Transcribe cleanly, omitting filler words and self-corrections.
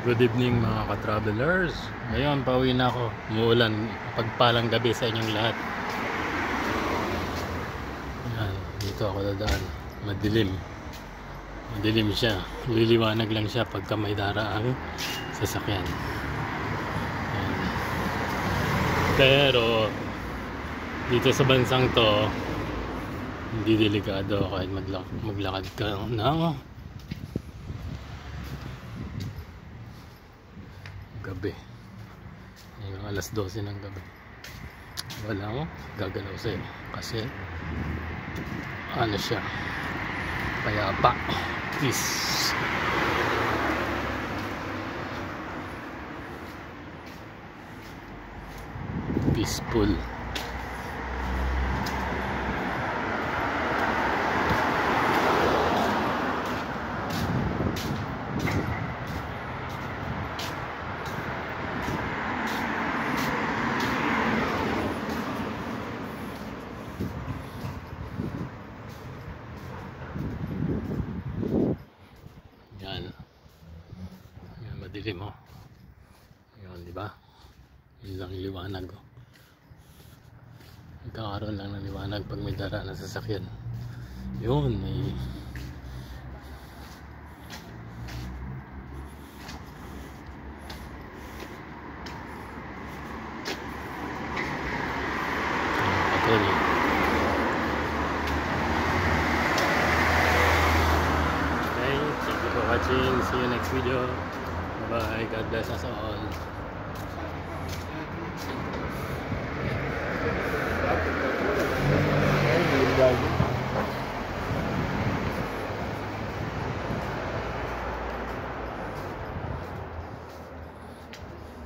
Good evening mga ka-travelers. Ngayon pauwi na ako. Umuulan. Pagpalang gabi sa inyong lahat. Yan, dito ako dadaan. Madilim. Madilim siya. Liliwanag lang siya pagka may daraang sasakyan. Yan. Pero dito sa bansang to, hindi delikado kahit maglakad ka ng gabi. Ngayon, alas 12 ng gabi. Wala mo gagalaw sa'yo kasi ano siya, payapa, peace. Peaceful. Yan, madilim mo. Yan, di ba? Yun lang yung liwanag ko. Nagkakaroon lang ng liwanag pag may dara na sasakyan. Yun, may patuloy. Thank you for watching. See you next video. Bye bye. God bless us all.